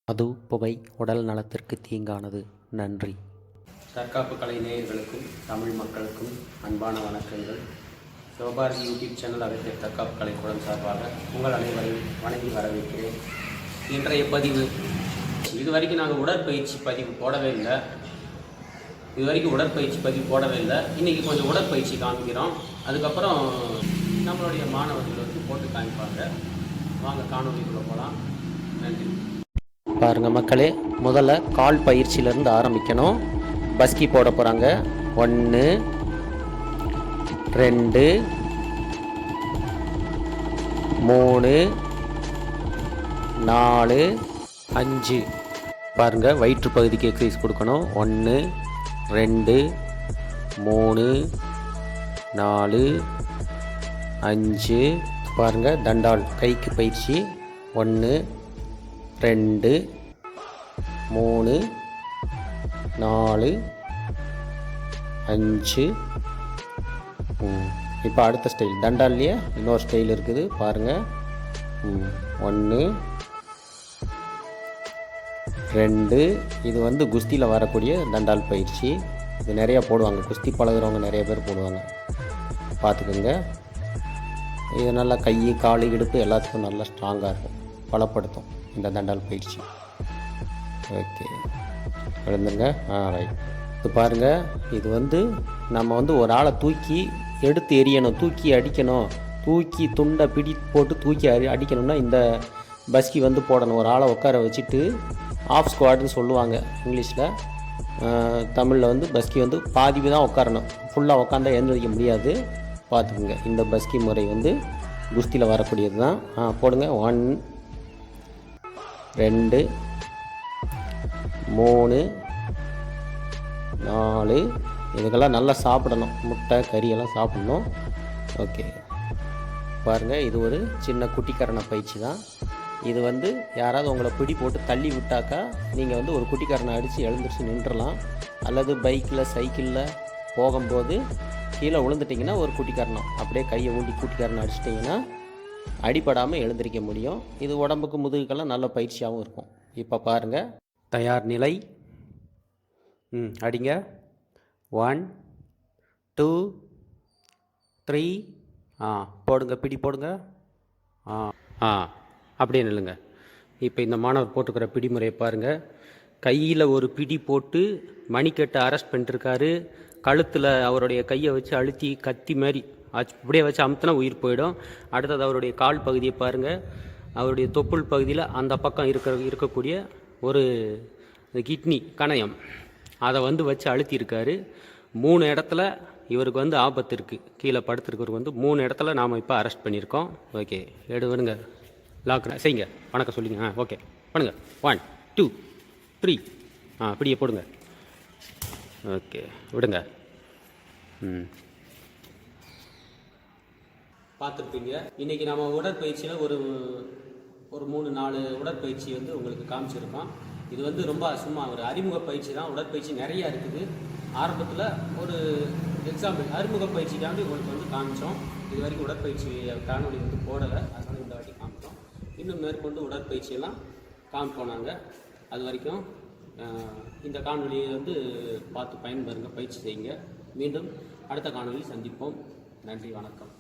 மது, புகை உடல் நலத்திற்கு தீங்கானது. நன்றி. தற்காப்பு கலை நேயர்களுக்கும் தமிழ் மக்களுக்கும் அன்பான வணக்கங்கள். சிவபாரதி யூடியூப் சேனல் அவைத்த தற்காப்பு கலை குழு சார்பாக உங்கள் அனைவரையும் வணங்கி வரவேற்கிறேன். இன்றைய பதிவு இதுவரைக்கும் நாங்கள் உடற்பயிற்சி பதிவு போடவே இல்லை. இன்றைக்கி கொஞ்சம் உடற்பயிற்சி காமிக்கிறோம். அதுக்கப்புறம் நம்மளுடைய மாணவர்கள் வந்து போட்டு காமிப்பாங்க. வாங்க காணொலிக்குள்ளே போகலாம். நன்றி. பாருங்க மக்களே, முதல்ல கால் பயிற்சியிலேருந்து ஆரம்பிக்கணும். பஸ்கி போட போகிறாங்க. 1 2 3 4 5. பாருங்க, வயிற்று பகுதிக்கு எக்ஸசைஸ் கொடுக்கணும். 1 2 3 4 5. பாருங்க, தண்டால் கைக்கு பயிற்சி. 1 2 3 4 5. இப்போ அடுத்த ஸ்டைல் தண்டால்லையே இன்னொரு ஸ்டைல் இருக்குது பாருங்கள். 1 2. இது வந்து குஸ்தியில் வரக்கூடிய தண்டால் பயிற்சி. இது நிறையா போடுவாங்க, குஸ்தி பழகுறவங்க நிறைய பேர் போடுவாங்க, பார்த்துக்குங்க. இது நல்லா கை கால் இடுப்பு எல்லாத்துக்கும் நல்லா ஸ்ட்ராங்காக இருக்கும், பலப்படுத்தும் இந்த தண்டால் பயிற்சி. ஓகே, எழுந்துங்க. ரைட். இது பாருங்கள், இது வந்து நம்ம வந்து ஒரு ஆளை தூக்கி எடுத்து எறியணும், தூக்கி அடிக்கணும், தூக்கி துண்டை போட்டு தூக்கி அடிக்கணும்னா இந்த பஸ்கி வந்து போடணும். ஒரு ஆளை உட்கார வச்சுட்டு ஆஃப் ஸ்குவாட்னு சொல்லுவாங்க இங்கிலீஷில். தமிழில் வந்து பஸ்கி வந்து பாதி தான் உட்காரணும், ஃபுல்லாக உட்காந்தா எழுந்திரிக்க முடியாது. பார்த்துக்குங்க, இந்த பஸ்கி முறை வந்து குஸ்தியில் வரக்கூடியது தான். போடுங்க. 1 2 3 4. இதுக்கெல்லாம் நல்லா சாப்பிடணும், முட்டை கறியெல்லாம் சாப்பிடணும். ஓகே, பாருங்கள், இது ஒரு சின்ன குட்டிக்கரண பயிற்சி தான். இது வந்து யாராவது உங்களை பிடி போட்டு தள்ளி விட்டாக்கா நீங்கள் வந்து ஒரு குட்டிக்கரணை அடித்து எழுந்திரிச்சு நின்றுடலாம். அல்லது பைக்கில் சைக்கிளில் போகும்போது கீழே விழுந்துட்டிங்கன்னா ஒரு குட்டிக்கரணம் அப்படியே கையை ஊண்டி குட்டிக்கரணை அடிச்சிட்டிங்கன்னா அடிப்படாமல் எழுந்திரிக்க முடியும். இது உடம்புக்கு முதுகுக்கெல்லாம் நல்ல பயிற்சியாகவும் இருக்கும். இப்போ பாருங்கள், தயார் நிலை. அடிங்க. 1 2 3. போடுங்க, பிடி போடுங்க. அப்படியே நில்லுங்க. இப்போ இந்த மாணவர் போட்டுக்கிற பிடி முறையை பாருங்கள். கையில் ஒரு பிடி போட்டு மணிக்கட்டை அரெஸ்ட் பண்ணிட்டுருக்காரு. கழுத்தில் அவருடைய கையை வச்சு அழுத்தி கத்தி மாதிரி அப்படியே வச்சு அமுத்தினா உயிர் போயிடும். அடுத்தது அவருடைய கால் பகுதியை பாருங்கள். அவருடைய தொப்புள் பகுதியில் அந்த பக்கம் இருக்கக்கூடிய ஒரு கிட்னி கணையம், அதை வந்து வச்சு அழுத்தியிருக்காரு. 3 இடத்துல இவருக்கு வந்து ஆபத்து இருக்குது. கீழே படுத்துருக்கவருக்கு வந்து 3 இடத்துல நாம் இப்போ அரெஸ்ட் பண்ணியிருக்கோம். ஓகே, விடுங்க, லாக் செய்யுங்க, வணக்கம் சொல்லிங்க. ஓகே, பண்ணுங்கள். 1 2 3. இப்படியே போடுங்க. ஓகே, விடுங்க. பார்த்துருப்பீங்க. இன்றைக்கி நம்ம உடற்பயிற்சியில் ஒரு 3-4 உடற்பயிற்சி வந்து உங்களுக்கு காமிச்சிருக்கோம். இது வந்து ரொம்ப சும்மா ஒரு அறிமுக பயிற்சி தான். உடற்பயிற்சி நிறையா இருக்குது. ஆரம்பத்தில் ஒரு எக்ஸாம்பிள் அறிமுக பயிற்சிக்காண்டி உங்களுக்கு வந்து காமிச்சோம். இது வரைக்கும் உடற்பயிற்சி காணொலி வந்து போடலை, அதனால் இந்த வாட்டி காமிச்சோம். இன்னும் மேற்கொண்டு உடற்பயிற்சியெல்லாம் காமிப்போம் நாங்கள். அது வரைக்கும் இந்த காணொலியை வந்து பார்த்து பயன்பெறுங்க, பயிற்சி செய்யுங்க. மீண்டும் அடுத்த காணொலியில் சந்திப்போம். நன்றி, வணக்கம்.